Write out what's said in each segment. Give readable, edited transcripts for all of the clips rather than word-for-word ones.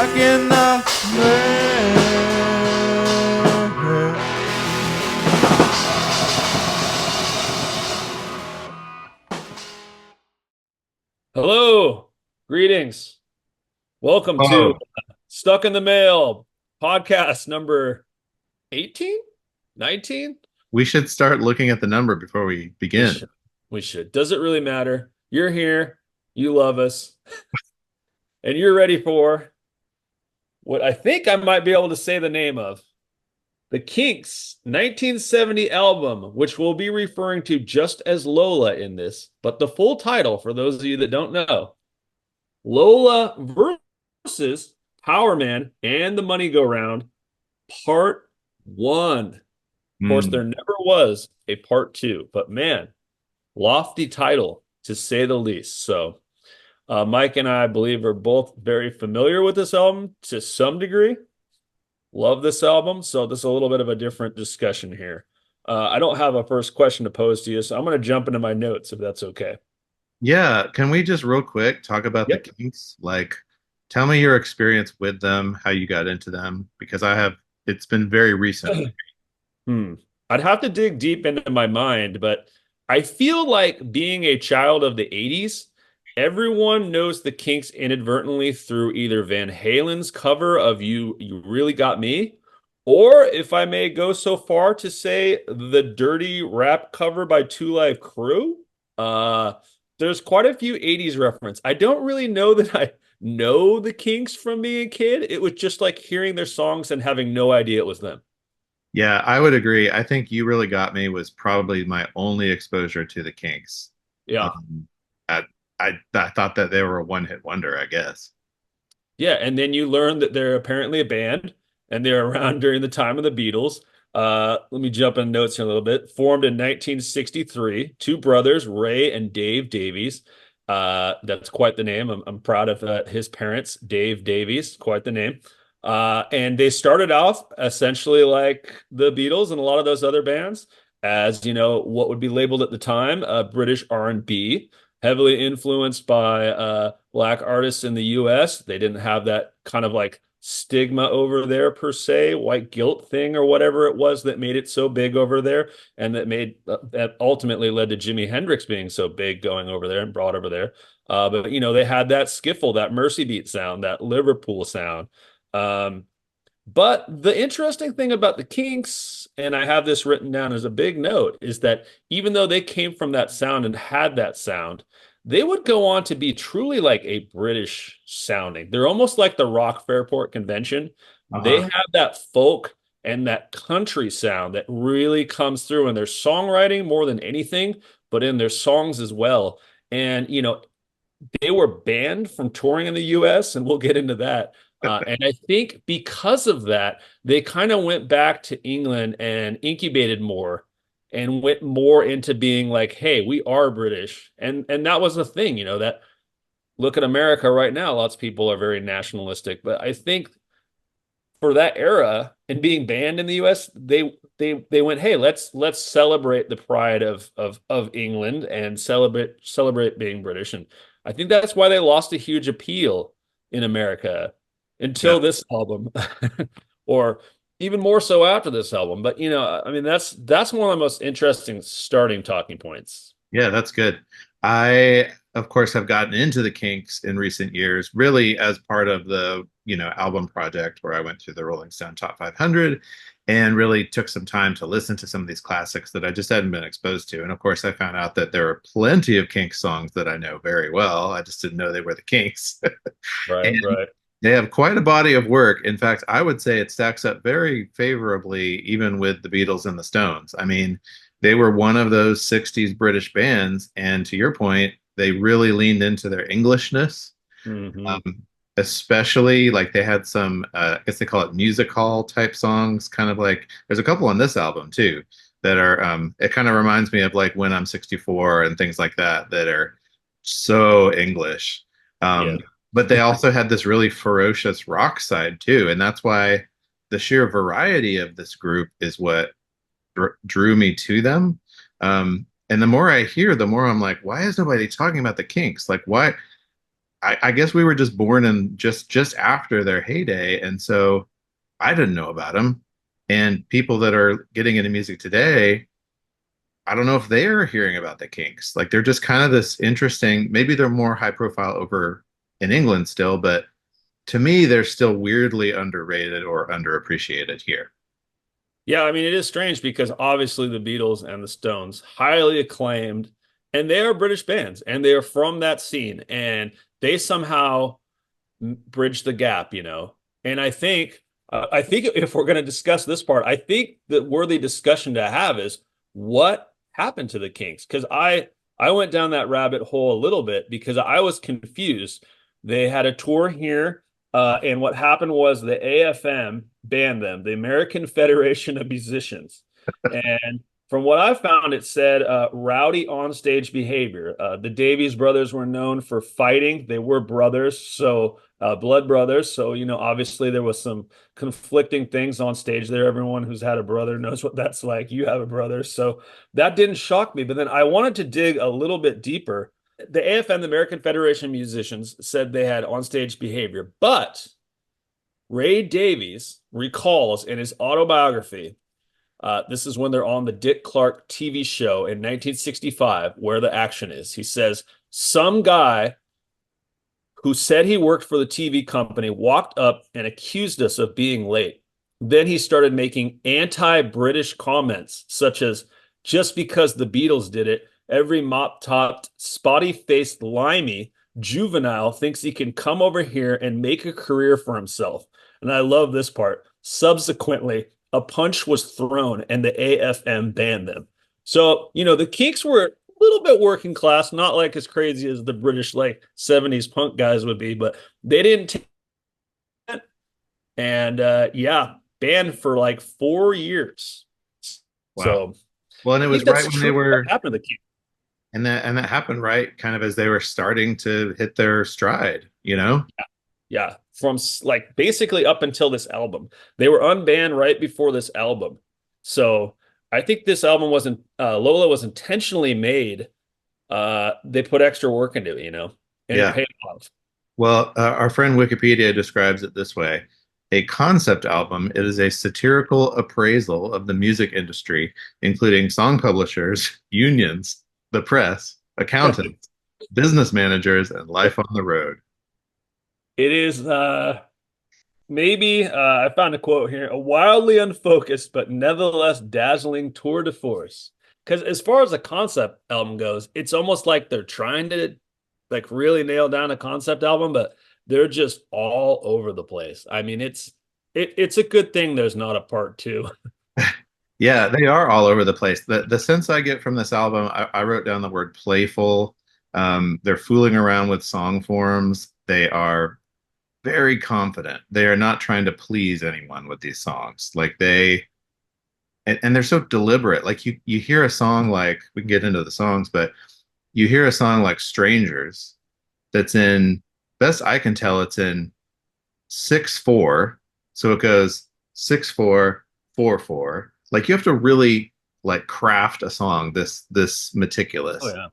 stuck in the mail. Hello, greetings. Welcome to Oh, Stuck in the Mail podcast number 18, 19. we should start looking at the number before we We begin. should. We should. Does it really matter? You're here, you love us, and you're ready for what I think I might be able to say the name of. The Kinks 1970 album, which we'll be referring to just as Lola in this, but the full title, for those of you that don't know, Lola versus Powerman and the Moneygoround, Part One. Of course, Hmm. there never was a part two, but man, lofty title to say the least. So, Mike and I believe are both very familiar with this album to some degree. Love this album. So, this is a little bit of a different discussion here. I don't have a first question to pose to you, so I'm going to jump into my notes if that's okay. Yeah, can we just real quick talk about the Yep. Kinks? Like, tell me your experience with them, how you got into them, because it's been very recent. Hmm. I'd have to dig deep into my mind, but I feel like being a child of the 80s, everyone knows the Kinks inadvertently through either Van Halen's cover of You Really Got Me, or if I may go so far to say the dirty rap cover by Two Live Crew. Uh, there's quite a few 80s reference. I don't really know that I know the Kinks from being a kid. It was just like hearing their songs and having no idea it was them. Yeah, I would agree. I think You Really Got Me was probably my only exposure to the Kinks. Yeah. Um, I, I thought that they were a one-hit wonder, I guess. Yeah, and then you learn that they're apparently a band and they're around during the time of the Beatles. Let me jump in notes here a little bit. Formed in 1963, two brothers, Ray and Dave Davies. That's quite the name. I'm proud of his parents, Dave Davies, quite the name. And they started off essentially like the Beatles and a lot of those other bands, as you know, what would be labeled at the time British R&B, heavily influenced by black artists in the US. They didn't have that kind of like stigma over there per se, white guilt thing or whatever it was that made it so big over there, and that ultimately led to Jimi Hendrix being so big going over there and brought over there. But you know, they had that skiffle, that Mercy beat sound, that Liverpool sound. Um, but the interesting thing about the Kinks, and I have this written down as a big note, is that even though they came from that sound and had that sound, they would go on to be truly like a British sounding. They're almost like the Rock Fairport Convention. They Uh-huh. have that folk and that country sound that really comes through in their songwriting more than anything, but in their songs as well. And, you know, they were banned from touring in the US, and we'll get into that. And I think because of that, they kind of went back to England and incubated more and went more into being like, hey, we are British. And that was the thing, you know, that look at America right now, lots of people are very nationalistic. But I think for that era and being banned in the US, they went, hey, let's celebrate the pride of England and celebrate being British. And I think that's why they lost a huge appeal in America Yeah. until this album, or even more so after this album. But you know, I mean, that's one of the most interesting starting talking points. Yeah, that's good. I, of course, have gotten into the Kinks in recent years, really as part of the, album project where I went through the Rolling Stone Top 500 and really took some time to listen to some of these classics that I just hadn't been exposed to. And of course, I found out that there are plenty of Kinks songs that I know very well. I just didn't know they were the Kinks. Right, And right. they have quite a body of work. In fact, I would say it stacks up very favorably even with the Beatles and the Stones. I mean, they were one of those 60s British bands, and to your point, they really leaned into their Englishness. Hmm. Um, Especially like they had some, I guess they call it music hall type songs, kind of like there's a couple on this album too that are, it kind of reminds me of like When I'm 64 and things like that that are so English. Yeah. But they also had this really ferocious rock side too, and that's why the sheer variety of this group is what drew me to them. And the more I hear, the more I'm like, why is nobody talking about the Kinks? Like, why? I guess we were just born in just after their heyday, and so I didn't know about them. And people that are getting into music today, I don't know if they're hearing about the Kinks. Like they're just kind of this interesting, maybe they're more high profile over in England still, but to me, they're still weirdly underrated or underappreciated here. Yeah, I mean, it is strange because obviously the Beatles and the Stones, highly acclaimed, and they are British bands and they are from that scene and they somehow bridge the gap, you know. And I think if we're going to discuss this part, I think the worthy discussion to have is what happened to the Kinks because I went down that rabbit hole a little bit because I was confused. They had a tour here, and what happened was the AFM banned them, the American Federation of Musicians, and from what I found, it said rowdy onstage behavior. The Davies brothers were known for fighting. They were brothers, so blood brothers. So, you know, obviously there was some conflicting things on stage there. Everyone who's had a brother knows what that's like. You have a brother. So that didn't shock me. But then I wanted to dig a little bit deeper. The AFM, the American Federation of Musicians, said they had onstage behavior, but Ray Davies recalls in his autobiography this is when they're on the Dick Clark TV show in 1965, Where the Action Is. He says, some guy who said he worked for the TV company walked up and accused us of being late. Then he started making anti-British comments, such as, just because the Beatles did it, every mop-topped, spotty-faced, limey juvenile thinks he can come over here and make a career for himself. And I love this part. Subsequently, a punch was thrown and the AFM banned them. So, you know, the Kinks were a little bit working class, not like as crazy as the British like 70s punk guys would be, but they didn't take it. And yeah, banned for like 4 years. Wow. So Well, and it I think was that's right when they true what were, happened to the Kinks. and that happened right kind of as they were starting to hit their stride, you know? Yeah, from like basically up until this album. They were unbanned right before this album. So I think this album wasn't Lola was intentionally made. They put extra work into it, you know, and it Yeah. paid off. Well, our friend Wikipedia describes it this way. A concept album, it is a satirical appraisal of the music industry, including song publishers, unions, the press, accountants, business managers, and life on the road. It is maybe I found a quote here, a wildly unfocused but nevertheless dazzling tour de force. Because as far as a concept album goes, it's almost like they're trying to like really nail down a concept album, but they're just all over the place. I mean, it's a good thing there's not a part two. Yeah, they are all over the place. The sense I get from this album, I wrote down the word playful. They're fooling around with song forms. They are very confident. They are not trying to please anyone with these songs. Like they and they're so deliberate. Like you hear a song like we can get into the songs, but you hear a song like Strangers that's in best I can tell it's in 6/4. So it goes 6/4 4/4. Like you have to really like craft a song this Oh meticulous. yeah.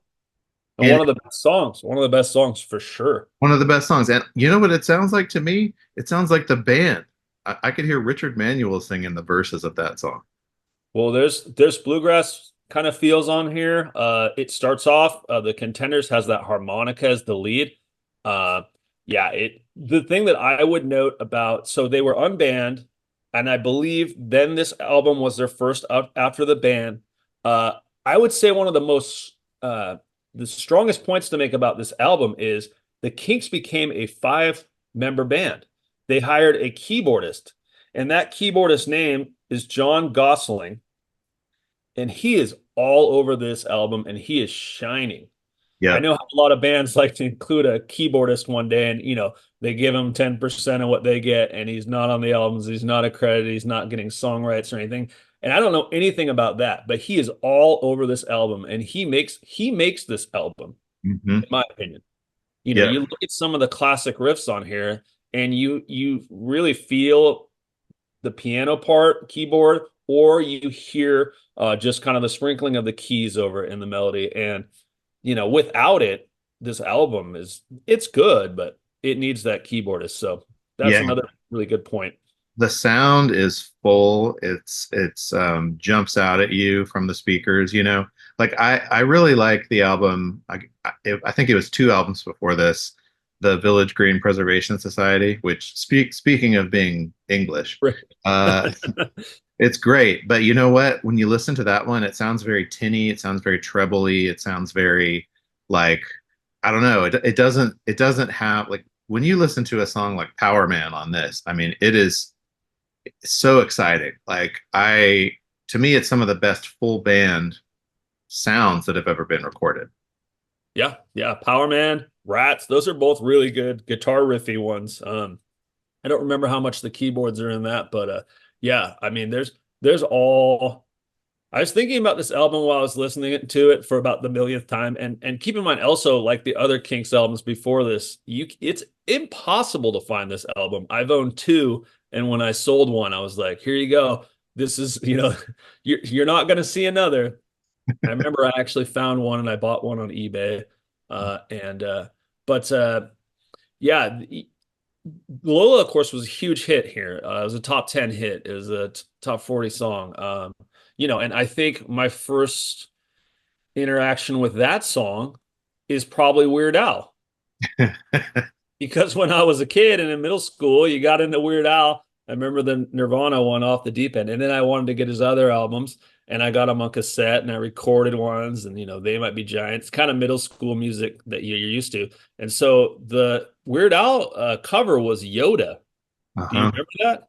And And one of the best songs for sure. one of the best songs. And you know what it sounds like to me? It sounds like the band. I could hear Richard Manuel singing the verses of that song. Well, there's bluegrass kind of feels on here. It starts off the Contenders has that harmonica as the lead. Uh, yeah, it the thing that I would note about so they were unbanned, and I believe then this album was their first up after the ban. Uh, I would say one of the strongest points to make about this album is the Kinks became a five-member band. They hired a keyboardist, and that keyboardist name is John Gosling, and he is all over this album, and he is shining. I Yeah. know how a lot of bands like to include a keyboardist one day, and you know they give him 10% of what they get, and he's not on the albums, he's not accredited, he's not getting song rights or anything. And I don't know anything about that, but he is all over this album, and he makes this album, Hmm. in my opinion. You know, Yeah. you look at some of the classic riffs on here, and you really feel the piano part, keyboard, or you hear just kind of the sprinkling of the keys over in the melody. And, you know, without it, this album is it's good, but it needs that keyboardist. So that's Yeah, another really good point. the sound is full. It's jumps out at you from the speakers, you know. Like I really like the album. I think it was two albums before this, the Village Green Preservation Society, which speaking of being English, Right. uh it's great. But you know what? When you listen to that one, it sounds very tinny, it sounds very trebly, it sounds very like I don't know. It doesn't have like when you listen to a song like Powerman on this, I mean, it is so exciting. Like to me, it's some of the best full band sounds that have ever been recorded. Yeah, yeah. Powerman, Rats, those are both really good guitar riffy ones. I don't remember how much the keyboards are in that, but yeah, I mean there's all I was thinking about this album while I was listening to it for about the millionth time, and keep in mind also like the other Kinks albums before this, it's impossible to find this album. I've owned two, and when I sold one, I was like, here you go. This is, you're not going to see another. I remember I actually found one and I bought one on eBay. And but yeah, Lola, of course, was a huge hit here. It was a top 10 hit. It was a top 40 song. And I think my first interaction with that song is probably Weird Al. Because when I was a kid and in middle school, you got into Weird Al. I remember the Nirvana one off the deep end. And then I wanted to get his other albums and I got them on cassette and I recorded ones and, They Might Be Giants, kind of middle school music that you're used to. And so the Weird Al cover was Yoda. Do you Uh-huh. remember that?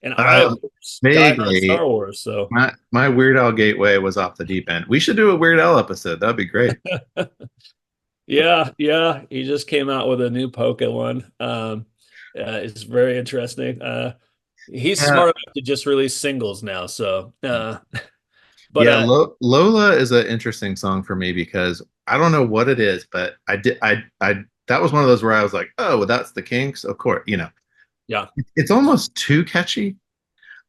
And I, of Uh, course, died on Vaguely, Star Wars. So my Weird Al gateway was off the deep end. We should do a Weird Al episode. That'd be great. yeah, yeah. He just came out with a new Poke one. It's very interesting. He's Yeah, smart enough to just release singles now. So, but yeah. Lola is an interesting song for me because I don't know what it is, but I that was one of those where I was like, oh, well, that's the Kinks, of course. yeah, It's almost too catchy.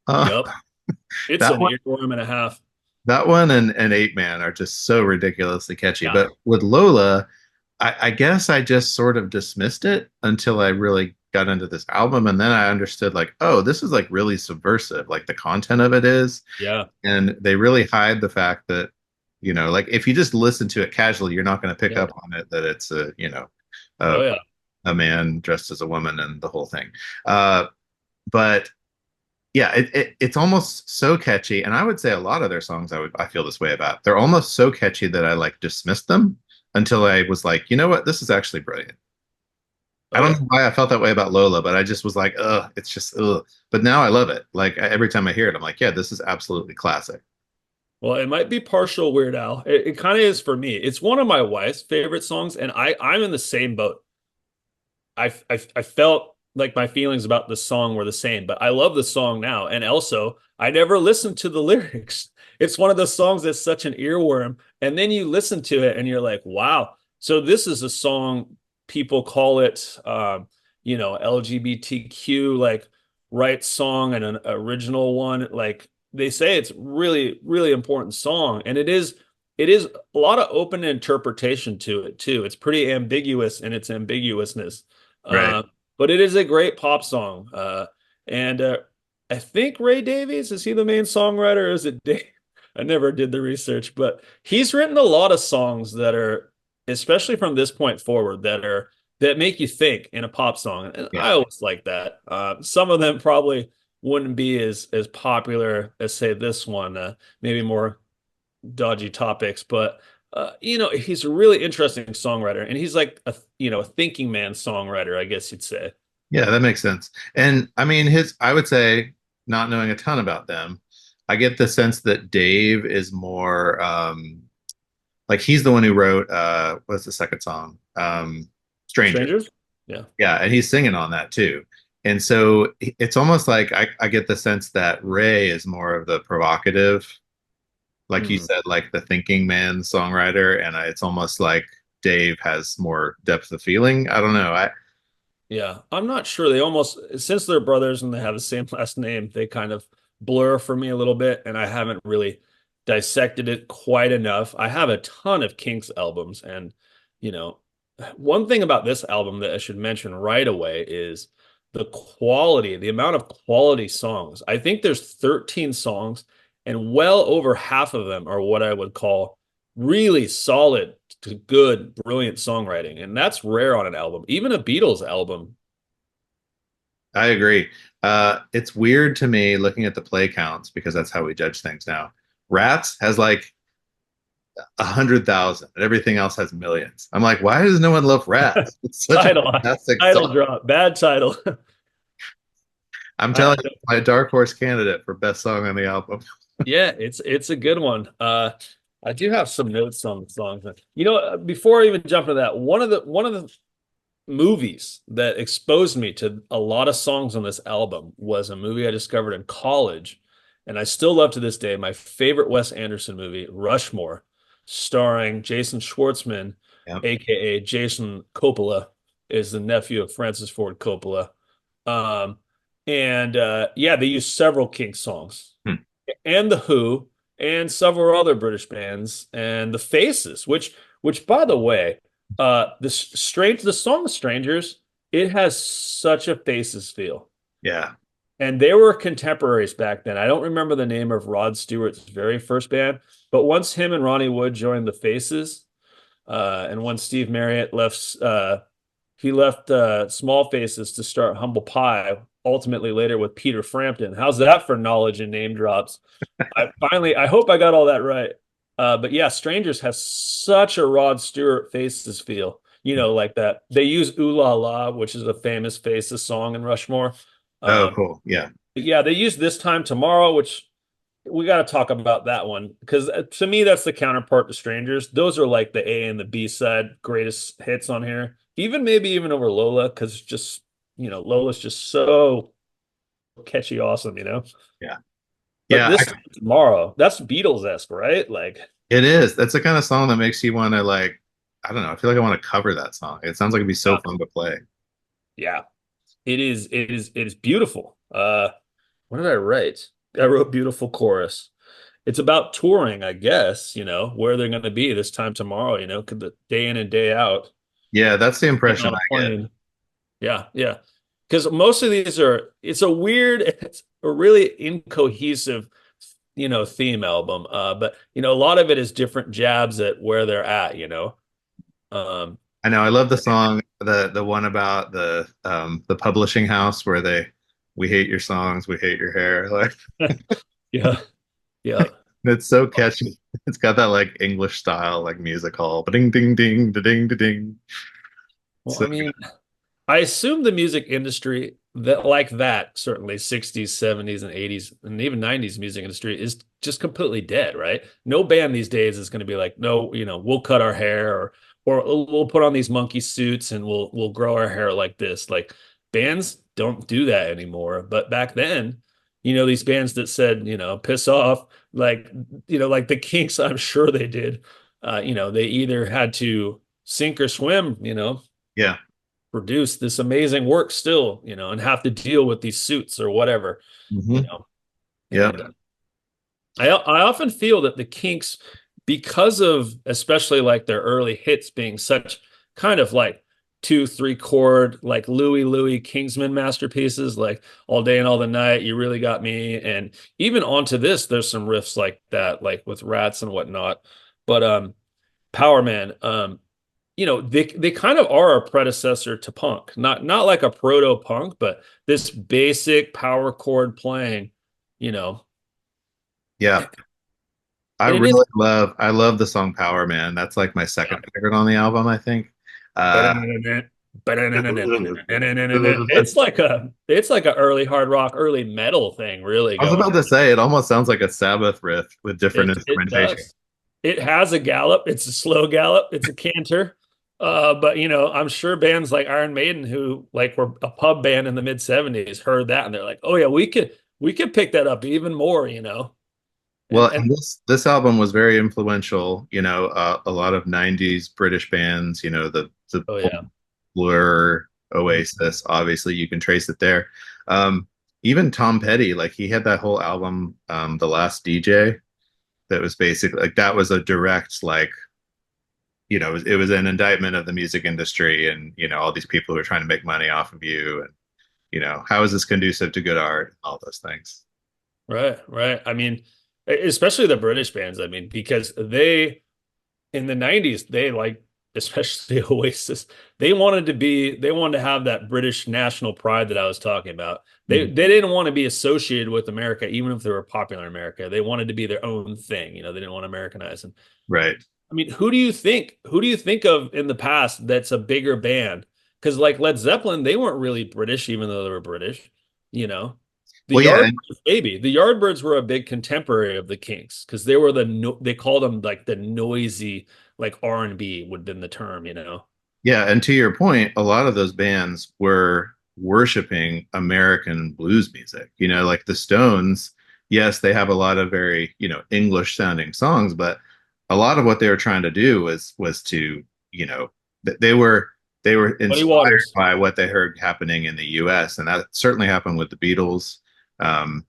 Uh, yep. It's that an earworm and a half. That one and Eight Man are just so ridiculously catchy. Yeah, But with Lola, I guess I just sort of dismissed it until I really got into this album. And then I understood, like, oh, this is like really subversive, like the content of it is. yeah. And they really hide the fact that, like if you just listen to it casually, you're not going to pick Yeah. up on it that it's a, Oh yeah. a man dressed as a woman and the whole thing. But yeah, it's almost so catchy, and I would say a lot of their songs I feel this way about. They're almost so catchy that I like dismissed them until I was like, you know what, this is actually brilliant. I Oh don't yeah. know why I felt that way about Lola, but I just was like, ugh, it's just ugh. But now I love it. Like every time I hear it, I'm like, yeah, this is absolutely classic. Well, it might be partial Weird Al. It kind of is for me. It's one of my wife's favorite songs, and I'm in the same boat. I felt like my feelings about the song were the same, but I love the song now. And also, I never listened to the lyrics. It's one of those songs that's such an earworm. And then you listen to it and you're like, wow. So this is a song people call it LGBTQ like right song and an original one. Like they say it's really, really important song. And it is a lot of open interpretation to it too. It's pretty ambiguous in its ambiguousness. Right. Uh, but it is a great pop song. And I think Ray Davies, is he the main songwriter or is it Dave? I never did the research, but he's written a lot of songs that are, especially from this point forward, that make you think in a pop song. And Yeah. I always like that. Some of them probably wouldn't be as popular as say this one, maybe more dodgy topics, but he's a really interesting songwriter, and he's like a thinking man songwriter, I guess you'd say. Yeah, that makes sense. And I mean, I would say, not knowing a ton about them, I get the sense that Dave is more like he's the one who wrote what's the second song? Stranger. Strangers? Yeah. Yeah, and he's singing on that too. And so it's almost like I get the sense that Ray is more of the provocative, like you Hmm. said, like the thinking man songwriter, and it's almost like Dave has more depth of feeling. I don't know. Yeah, I'm not sure. They almost, since they're brothers and they have the same last name, they kind of blur for me a little bit, and I haven't really dissected it quite enough. I have a ton of Kinks albums, and you know, one thing about this album that I should mention right away is the quality, the amount of quality songs. I think there's 13 songs, and well over half of them are what I would call really solid to good, brilliant songwriting. And that's rare on an album. Even a Beatles album. I agree. It's weird to me looking at the play counts because that's how we judge things now. Rats has like 100,000, and everything else has millions. I'm like, why does no one love Rats? It's such a Title, fantastic title song. drop, bad title. I'm I, telling you, my dark horse candidate for best song on the album. yeah, it's a good one. I do have some notes on the songs. Before I even jump into that, one of the movies that exposed me to a lot of songs on this album was a movie I discovered in college, and I still love to this day. My favorite Wes Anderson movie, Rushmore, starring Jason Schwartzman, Yep. aka Jason Coppola, is the nephew of Francis Ford Coppola. Um, and yeah, they used several Kinks songs Hmm. and the Who and several other British bands and the Faces, which by the way, the song Strangers, it has such a Faces feel. Yeah. And they were contemporaries back then. I don't remember the name of Rod Stewart's very first band, but once him and Ronnie Wood joined the Faces, and once Steve Marriott left, he left Small Faces to start Humble Pie, ultimately later with Peter Frampton. How's that for knowledge and name drops? I hope I got all that right. But yeah, Strangers has such a Rod Stewart Faces feel. Like that. They use Ooh La La, which is a famous Faces song in Rushmore. Oh, Um, cool. Yeah. yeah, they use This Time Tomorrow, which we got to talk about that one because to me, that's the counterpart to Strangers. Those are like the A and the B side greatest hits on here. Maybe even over Lola because just, Lola's just so catchy, awesome. Yeah. But Yeah. This Time Tomorrow, that's Beatles-esque, right? Like, It is. That's the kind of song that makes you want to like, I don't know. I feel like I want to cover that song. It sounds like it'd be so yeah, fun to play. yeah, it is beautiful. What did I write? I wrote beautiful chorus. It's about touring, I guess, where they're going to be this time tomorrow, could the day in and day out, Yeah, that's the getting impression on a I get. plane. Yeah, yeah. Because most of these it's a weird, it's a really incohesive, theme album. But a lot of it is different jabs at where they're at. Um, I know. I love the song, the one about the publishing house where we hate your songs, we hate your hair. Like yeah, yeah. it's so catchy. It's got that like English style, like music hall. Ding ding ding da ding da ding. Well, So I mean, I assume the music industry that like that, certainly 60s, 70s, and 80s, and even 90s music industry is just completely dead, right? No band these days is going to be like, no, we'll cut our hair or we'll put on these monkey suits and we'll grow our hair like this. Like bands don't do that anymore. But back then, these bands that said, piss off, like the Kinks, I'm sure they did. They either had to sink or swim, yeah. produce this amazing work still, and have to deal with these suits or whatever, you Hmm. know. Yeah. And I often feel that the Kinks, because of especially like their early hits being such kind of like 2, 3 chord, like Louie Kingsman masterpieces, like All Day and All the Night, You Really Got Me, and even onto this, there's some riffs like that, like with Rats and whatnot. But Powerman, they kind of are a predecessor to punk, not like a proto punk, but this basic power chord playing, you know, Yeah. and it is. I love the song Power Man. That's like my second favorite on the album, I think. Uh It's like a early hard rock, early metal thing, really I was going. about to say it almost sounds like a Sabbath riff with different It instrumentation. does. It has a gallop. It's a slow gallop. It's a canter. But I'm sure bands like Iron Maiden, who like were a pub band in the mid '70s, heard that and they're like, "Oh yeah, we could pick that up even more." And Well, and and this album was very influential. A lot of '90s British bands. The oh yeah, Blur, Oasis. Obviously, you can trace it there. Um, Even Tom Petty, like he had that whole album, The Last DJ, that was basically like that was a direct like it was an indictment of the music industry and, all these people who are trying to make money off of you. And, how is this conducive to good art? All those things. Right, right. I mean, especially the British bands. I mean, because they in the 90s, they like, especially Oasis, they wanted to have that British national pride that I was talking about. Mhm. They didn't want to be associated with America, even if they were popular in America. They wanted to be their own thing. They didn't want to Americanize. And Right. I mean, who do you think of in the past that's a bigger band? Because like Led Zeppelin, they weren't really British, even though they were British, you know. The Well, yeah, and Yardbirds, maybe. The Yardbirds were a big contemporary of the Kinks because they were they called them like the noisy, like R&B would have been the term, you know. yeah, and to your point, a lot of those bands were worshiping American blues music. Like the Stones, yes, they have a lot of very, English sounding songs, but a lot of what they were trying to do was to, they were Muddy inspired Waters. by what they heard happening in the US, and that certainly happened with the Beatles. Um,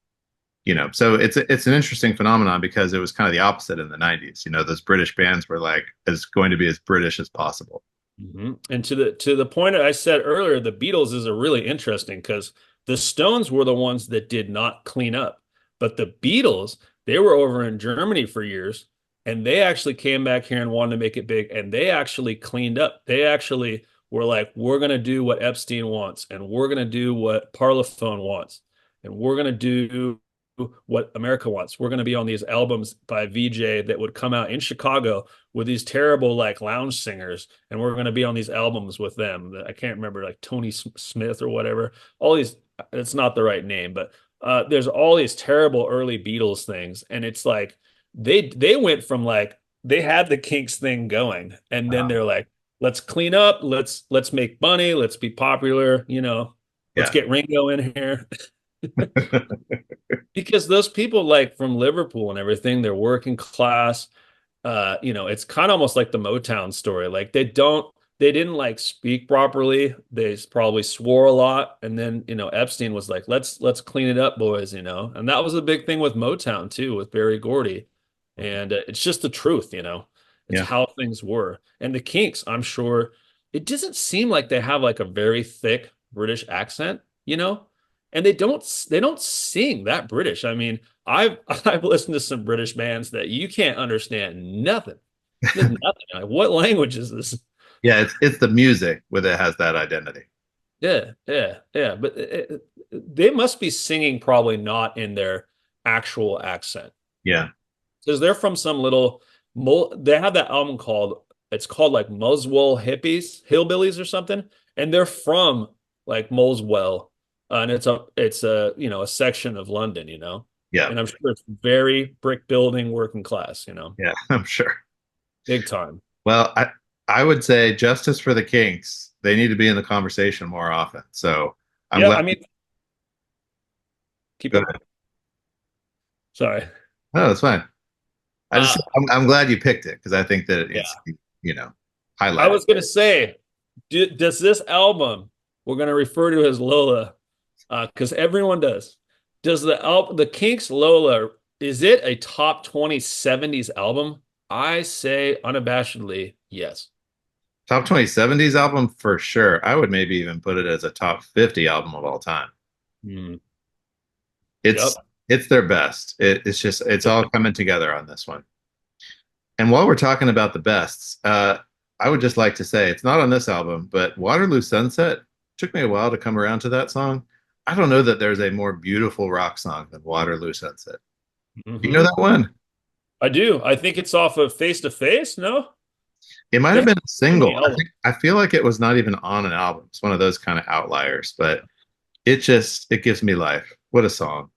so it's an interesting phenomenon because it was kind of the opposite in the 90s. Those British bands were like, it's going to be as British as possible. And to the point I said earlier, the Beatles is a really interesting because the Stones were the ones that did not clean up, but the Beatles, they were over in Germany for years, and they actually came back here and wanted to make it big, and they actually cleaned up. They actually were like, we're gonna do what Epstein wants, and we're gonna do what Parlophone wants, and we're gonna do what America wants. We're gonna be on these albums by VJ that would come out in Chicago with these terrible like lounge singers, and we're going to be on these albums with them. I can't remember like Tony Smith or whatever. All these, it's not the right name, but there's all these terrible early Beatles things, and it's like they went from like they had the Kinks thing going, and then Wow. they're like, let's clean up, let's make money, let's be popular, let's Yeah. get Ringo in here. Because those people like from Liverpool and everything, they're working class. It's kind of almost like the Motown story. Like they didn't like speak properly. They probably swore a lot. And then, Epstein was like, let's clean it up, boys. And that was a big thing with Motown too, with Berry Gordy. And it's just the truth. It's Yeah. how things were. And the Kinks, I'm sure it doesn't seem like they have like a very thick British accent. And they don't sing that British. I mean, I've I've listened to some British bands that you can't understand nothing. Just nothing. Like, what language is this? Yeah, it's the music with it has that identity. Yeah, yeah, yeah. But they must be singing probably not in their actual accent Yeah. because they're from some little. They have that album called it's called like Muswell Hillbillies or something, and they're from like Moleswell, and it's a a section of London. Yeah. And I'm sure it's very brick building working class, Yeah, I'm sure. big time. Well, I would say justice for the Kinks. They need to be in the conversation more often. So I'm Yeah, glad. I mean, keep Go going. ahead. Sorry. No, that's fine. Uh, I'm glad you picked it because I think that it yeah, needs to be, I highlighted. was gonna say, does this album we're gonna refer to as Lola, because everyone does. Does the Kinks Lola is it a top 20 70s album? I say unabashedly yes. Top 20 70s album for sure. I would maybe even put it as a top 50 album of all time. Hmm. It's Yep. it's their best. It's all coming together on this one. And while we're talking about the bests, I would just like to say it's not on this album, but Waterloo Sunset took me a while to come around to that song. I don't know that there's a more beautiful rock song than Waterloo Sunset. Do you know Hmm. that one? I do. I think it's off of Face to Face. No, It might they have have been a so single. many albums. I feel like it was not even on an album. It's one of those kind of outliers, but it gives me life. What a song.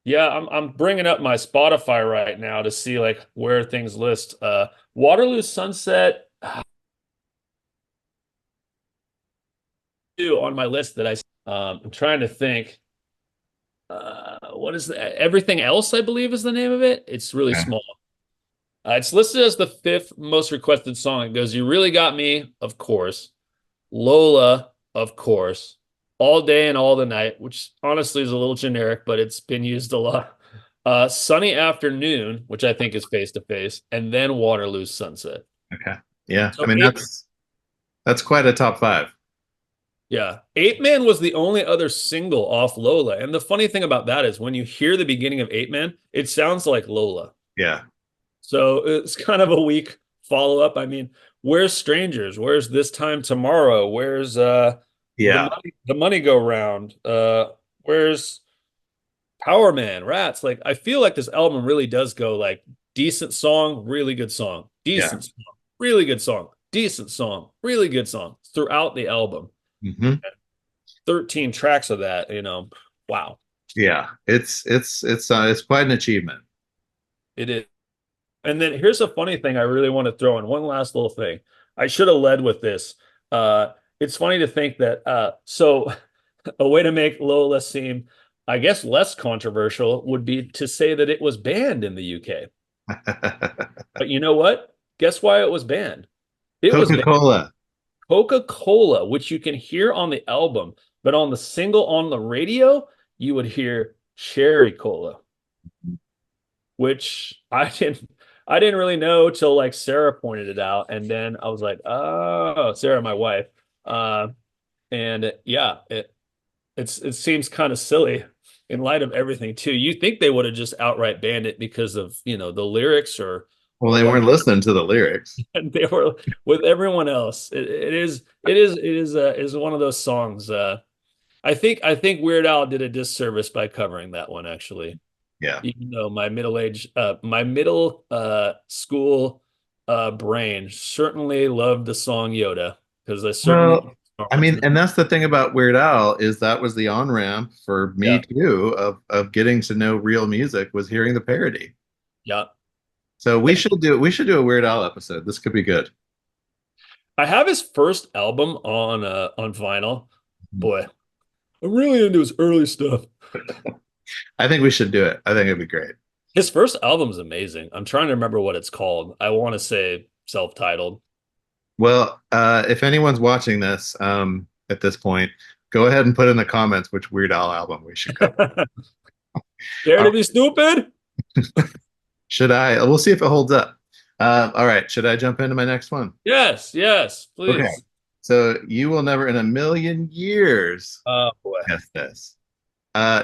Yeah, I'm bringing up my Spotify right now to see like where things list. Waterloo Sunset on my list that I'm trying to think. What is that? Everything Else, I believe, is the name of it. It's really Okay. small. It's listed as the fifth most requested song. It goes, "You Really Got Me," of course. Lola, of course. All Day and All the Night, which honestly is a little generic, but it's been used a lot. Sunny Afternoon, which I think is Face to Face, and then Waterloo Sunset. Okay. Yeah. I So mean, that's quite a top five. yeah, Eight Man was the only other single off Lola. And the funny thing about that is when you hear the beginning of Eight Man, it sounds like Lola. Yeah. So it's kind of a weak follow-up. I mean, where's Strangers? Where's This Time Tomorrow? Where's Yeah. the money go round? Where's Powerman, Rats? Like I feel like this album really does go like decent song, really good song, Yeah. decent song, really good song, decent song, really good song throughout the album. Hmm. 13 tracks of that, you know. Wow. Yeah. It's quite an achievement. It is. And then here's a funny thing I really want to throw in one last little thing. I should have led with this. It's funny to think that so a way to make Lola seem, I guess, less controversial would be to say that it was banned in the UK. But you know what? Guess why it was banned? It was banned Coca-Cola. Coca-Cola, which you can hear on the album, but on the single on the radio, you would hear Cherry Cola, which I didn't really know till like Sarah pointed it out, and then I was like, oh, Sarah, my wife, uh, and yeah, it seems kind of silly in light of everything too. You think they would have just outright banned it because of the lyrics Well, or they what weren't listening to the lyrics. and they were with everyone else. It is one of those songs. I think Weird Al did a disservice by covering that one actually. Yeah. Even though my middle school brain certainly loved the song Yoda because I certainly Well, I mean, and that's the thing about Weird Al is that was the on-ramp for me yeah too of getting to know real music was hearing the parody. yeah. So we should do a Weird Al episode. This could be good. I have his first album on vinyl. Boy, I'm really into his early stuff. I think we should do it. I think it'd be great. His first album is amazing. I'm trying to remember what it's called. I want to say self-titled. Well, if anyone's watching this at this point, go ahead and put in the comments which Weird Al album we should cover. Dare All to right. be stupid? Should I? We'll see if it holds up. All right. Should I jump into my next one? Yes, yes, Okay. please. So you will never in a million years Oh boy. guess this.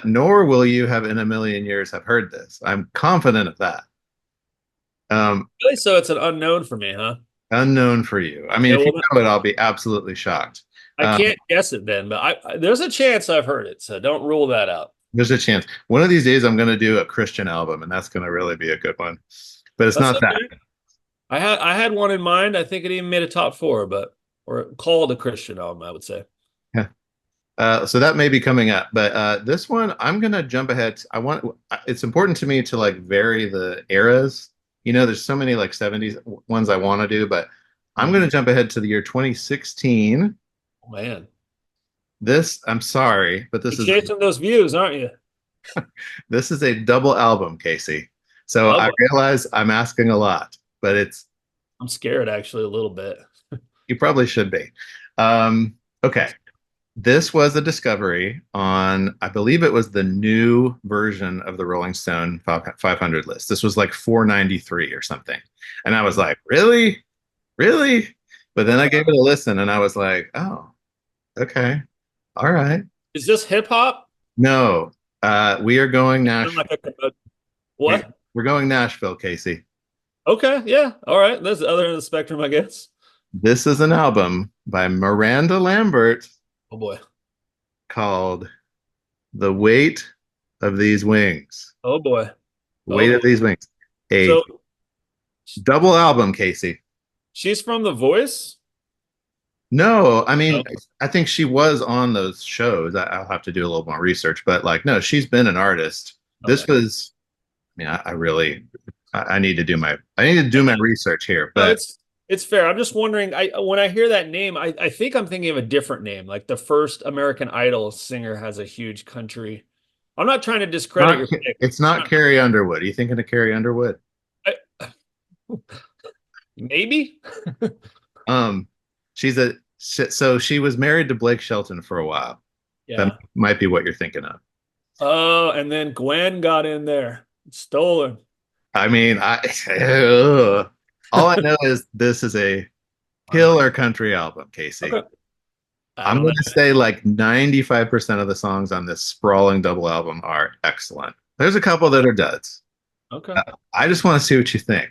Nor will you have in a million years have heard this. I'm confident of that. Really? So it's an unknown for me, huh? Unknown for you. I mean, Yeah, if you well, know it, I'll be absolutely shocked. I Um, can't guess it then, but there's a chance I've heard it, so don't rule that out. there's a chance. One of these days, I'm going to do a Christian album, and that's going to really be a good one. But it's That's not that. okay. I had one in mind. I think it even made a top four, but or called a Christian album, I would say. Yeah. So that may be coming up, but this one I'm gonna jump ahead. It's important to me to like vary the eras. There's so many like 70s ones I want to do, but I'm Mhm. gonna jump ahead to the year 2016. Oh, man, This, I'm sorry, but you're chasing those views, aren't you? this is a double album, Casey. So I Double. realize I'm asking a lot, but I'm scared actually a little bit. you probably should be. Okay. This was a discovery on, I believe it was the new version of the Rolling Stone 500 list. This was like 493 or something. And I was like, really? Really? But then I gave it a listen and I was like, oh, okay. All right. Is this hip hop? No, we are going Sound Nashville. like what? We're going Nashville, Casey. Okay, yeah, all right. That's the other end of the spectrum, I guess. This is an album by Miranda Lambert Oh boy. called The Weight of These Wings. Oh boy. Oh Weight of boy. These Wings. A So double album, Casey. she's from The Voice? No, I No. mean, I think she was on those shows. I'll have to do a little more research, but like, no, she's been an artist. This Okay. was, I mean, I really, I need to do my research here, No, but it's fair. I'm just wondering. I when I hear that name, I think I'm thinking of a different name. Like the first American Idol singer has a huge country. I'm not trying to discredit not, your pick. it's not Carrie Underwood. Are you thinking of Carrie Underwood? I- maybe. Um, so she was married to Blake Shelton for a while. That Yeah. might be what you're thinking of. Oh, and then Gwen got in there, stolen. I mean, ugh. All I know is this is a killer country album, Casey. Okay. I I'm don't going know. to say like 95% of the songs on this sprawling double album are excellent. There's a couple that are duds. Okay. Uh, I just want to see what you think.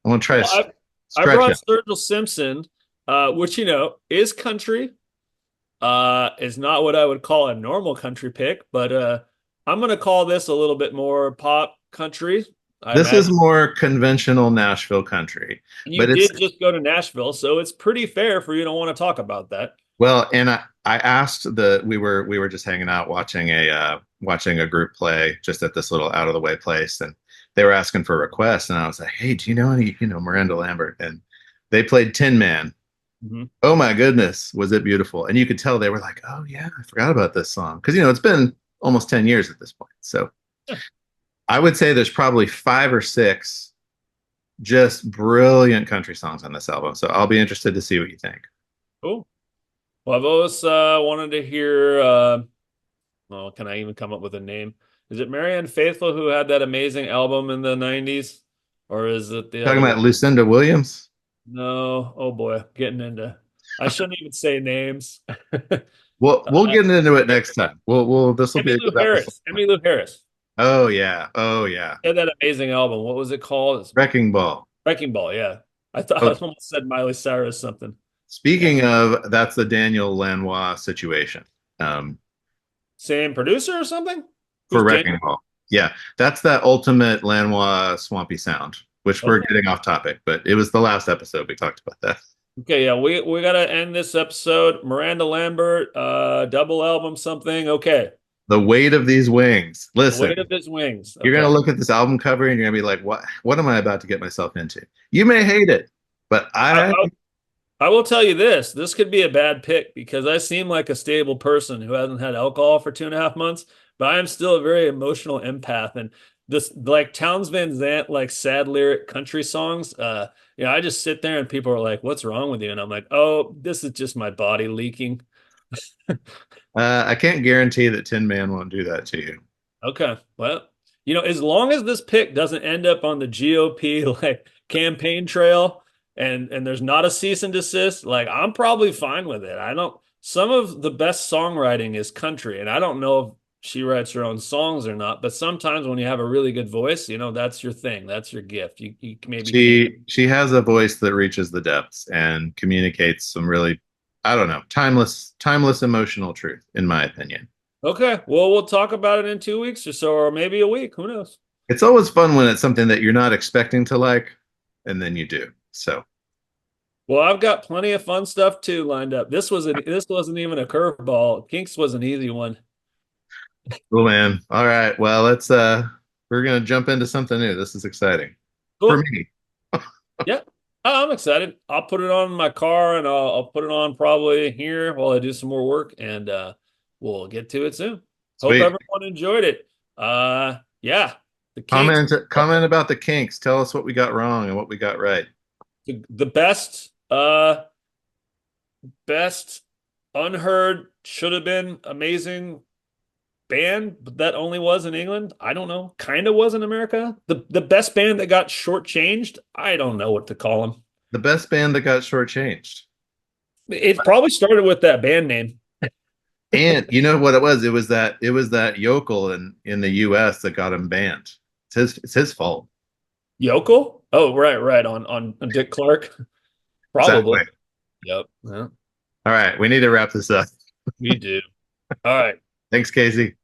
I want to try Well, to I stretch brought it. Sturgill Simpson, which is country. Is not what I would call a normal country pick, but I'm gonna call this a little bit more pop country, I This is imagine. more conventional Nashville country, And you but it's did just go to Nashville, so it's pretty fair for you to want to talk about that. well, and I asked we were just hanging out watching a group play just at this little out of the way place, and they were asking for requests, and I was like, hey, do you know any, Miranda Lambert? And they played Tin Man. Mhm. Oh my goodness, was it beautiful? And you could tell they were like, oh yeah, I forgot about this song because it's been almost 10 years at this point. So Yeah, I would say there's probably five or six just brilliant country songs on this album. So I'll be interested to see what you think. cool. Well, I've always wanted to hear. Well, can I even come up with a name? Is it Marianne Faithfull who had that amazing album in the '90s, or is it the Talking other about one? Lucinda Williams. No. Oh boy, getting into. I shouldn't even say names. We'll get into it next time. We'll this will be a Emmylou good episode. Harris. Emmylou Harris. Oh yeah. Oh yeah. Had that amazing album. What was it called? It's Wrecking Ball. Wrecking Ball. Yeah. I thought Oh, I almost said Miley Cyrus something. Yeah. speaking of, that's the Daniel Lanois situation. Um, Same producer or something? for Who's Wrecking Daniel? Ball. Yeah, that's that ultimate Lanois swampy sound, which we're Okay. getting off topic, but it was the last episode we talked about that. Okay. Yeah. We gotta end this episode. Miranda Lambert, double album something. Okay. The weight of these wings. The Listen, weight of his wings. you're gonna Okay. look at this album cover and you're gonna be like, what am I about to get myself into? You may hate it, but I, I I I will tell you this. This could be a bad pick because I seem like a stable person who hasn't had alcohol for 2.5 months, but I am still a very emotional empath. And this, like Towns Van Zandt, like sad lyric country songs, I just sit there and people are like, "What's wrong with you?" And I'm like, "Oh, this is just my body leaking." I can't guarantee that Tin Man won't do that to you. Okay, well, as long as this pick doesn't end up on the GOP like campaign trail and there's not a cease and desist, like I'm probably fine with it. I don't Some of the best songwriting is country, and I don't know if she writes her own songs or not, but sometimes when you have a really good voice, that's your thing, that's your gift. You maybe can't. She has a voice that reaches the depths and communicates some really, I don't know, timeless emotional truth, in my opinion. Okay, well, we'll talk about it in 2 weeks or so, or maybe a week. Who knows? It's always fun when it's something that you're not expecting to like, and then you do. So Well, I've got plenty of fun stuff too lined up. This wasn't even a curveball. Kinks was an easy one. cool, man. All right. Well, we're gonna jump into something new. This is exciting for Cool. me. Yeah. I'm excited. I'll put it on in my car and I'll put it on probably here while I do some more work and we'll get to it soon. Hope Sweet. everyone enjoyed it. Yeah, the Kinks, Comment about the Kinks. Tell us what we got wrong and what we got right. the best unheard should have been amazing band, but that only was in England. I don't know. Kind of was in America. The best band that got shortchanged. I don't know what to call them. The best band that got shortchanged. It probably started with that band name. And you know what it was? It was that yokel in the US that got him banned. It's his fault. Yokel? Oh, right. On Dick Clark. Probably. Exactly. Yep. Yeah, All right, we need to wrap this up. we do. All right. Thanks, Casey.